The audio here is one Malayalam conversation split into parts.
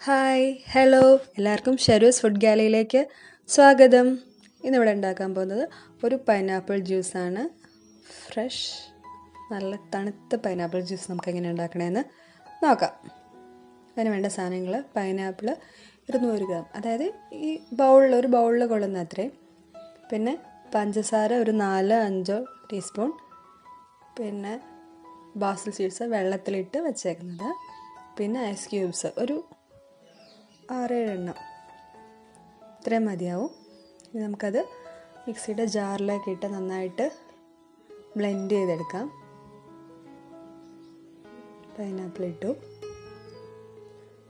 ഹായ് ഹലോ എല്ലാവർക്കും ഷെറൂസ് ഫുഡ് ഗാലയിലേക്ക് സ്വാഗതം. ഇന്നിവിടെ ഉണ്ടാക്കാൻ പോകുന്നത് ഒരു പൈനാപ്പിൾ ജ്യൂസാണ്. ഫ്രഷ് നല്ല തണുത്ത പൈനാപ്പിൾ ജ്യൂസ് നമുക്ക് എങ്ങനെ ഉണ്ടാക്കണമെന്ന് നോക്കാം. അതിന് വേണ്ട സാധനങ്ങൾ: പൈനാപ്പിൾ 200 ഗ്രാം, അതായത് ഈ ഒരു ബൗളിൽ കൊള്ളുന്ന അത്രയും. പിന്നെ പഞ്ചസാര ഒരു 4-5 ടീസ്പൂൺ. പിന്നെ ബാസിൽ സീഡ്സ് വെള്ളത്തിലിട്ട് വെച്ചേക്കുന്നത്. പിന്നെ ഐസ് ക്യൂബ്സ് ഒരു 6-7 എണ്ണം, ഇത്രയും മതിയാവും. ഇനി നമുക്കത് മിക്സിയുടെ ജാറിലേക്ക് ഇട്ട് നന്നായിട്ട് ബ്ലെൻഡ് ചെയ്തെടുക്കാം. പൈനാപ്പിൾ ഇട്ടു,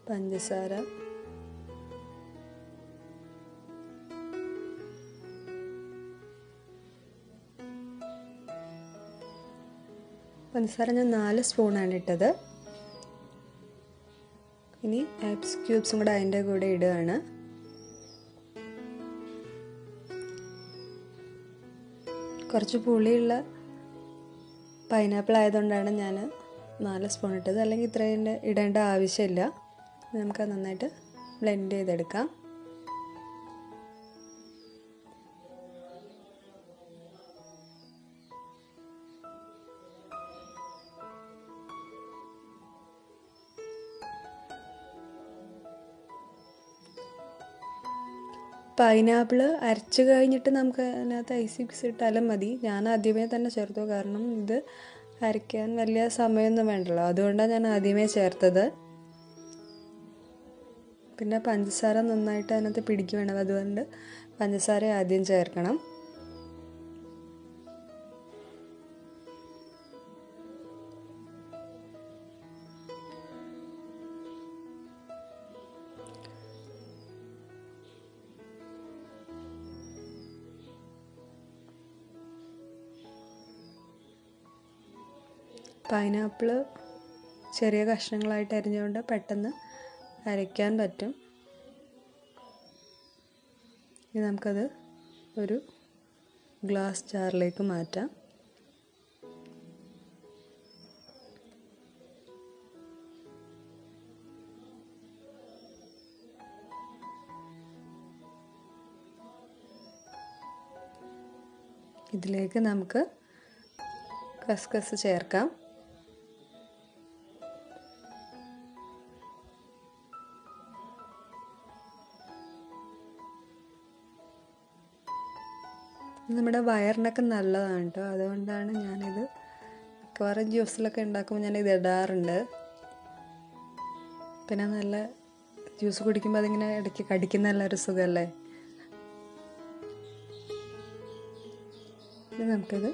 പഞ്ചസാര, ഞാൻ 4 സ്പൂണാണ് ഇട്ടത്. ഇനി ഐസ് ക്യൂബ്സും കൂടെ അതിൻ്റെ കൂടെ ഇടുകയാണ്. കുറച്ച് പുളിയുള്ള പൈനാപ്പിൾ ആയതുകൊണ്ടാണ് ഞാൻ 4 സ്പൂൺ ഇട്ടത്, അല്ലെങ്കിൽ ഇത്രയും ഇടേണ്ട ആവശ്യമില്ല. നമുക്ക് നന്നായിട്ട് ബ്ലെൻഡ് ചെയ്തെടുക്കാം. പൈനാപ്പിൾ അരച്ച് കഴിഞ്ഞിട്ട് നമുക്ക് അതിനകത്ത് ഐസ് ക്യൂബ്സ് ഇട്ടാലും മതി. ഞാൻ ആദ്യമേ തന്നെ ചേർത്തു, കാരണം ഇത് അരയ്ക്കാൻ വലിയ സമയമൊന്നും വേണ്ടല്ലോ, അതുകൊണ്ടാണ് ഞാൻ ആദ്യമേ ചേർത്തത്. പിന്നെ പഞ്ചസാര നന്നായിട്ട് അതിനകത്ത് പിടിക്കുകയാണ്, അതുകൊണ്ട് പഞ്ചസാര ആദ്യം ചേർക്കണം. പൈനാപ്പിൾ ചെറിയ കഷ്ണങ്ങളായിട്ട് അരിഞ്ഞുകൊണ്ട് പെട്ടെന്ന് അരയ്ക്കാൻ പറ്റും. ഇനി നമുക്കത് ഒരു ഗ്ലാസ് ജാറിലേക്ക് മാറ്റാം. ഇതിലേക്ക് നമുക്ക് കസ്കസ് ചേർക്കാം. നമ്മുടെ വയറിനൊക്കെ നല്ലതാണ് കേട്ടോ, അതുകൊണ്ടാണ് ഞാനിത് മിക്കവാറും ജ്യൂസിലൊക്കെ ഉണ്ടാക്കുമ്പോൾ ഞാനിത് ഇടാറുണ്ട്. പിന്നെ നല്ല ജ്യൂസ് കുടിക്കുമ്പോൾ അതിങ്ങനെ ഇടയ്ക്ക് കടിക്കുന്ന നല്ലൊരു സുഖമല്ലേ. ഇനി നമുക്കിത്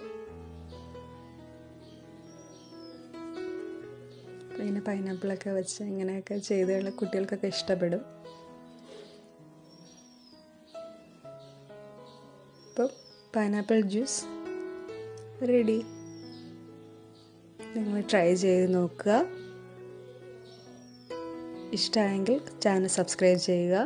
പിന്നെ പൈനാപ്പിളൊക്കെ വെച്ച് ഇങ്ങനെയൊക്കെ ചെയ്തുള്ള കുട്ടികൾക്കൊക്കെ ഇഷ്ടപ്പെടും. ഇപ്പോൾ പൈനാപ്പിൾ ജ്യൂസ് റെഡി. നിങ്ങൾ ട്രൈ ചെയ്ത് നോക്കുക. ഇഷ്ടമായെങ്കിൽ ചാനൽ സബ്സ്ക്രൈബ് ചെയ്യുക.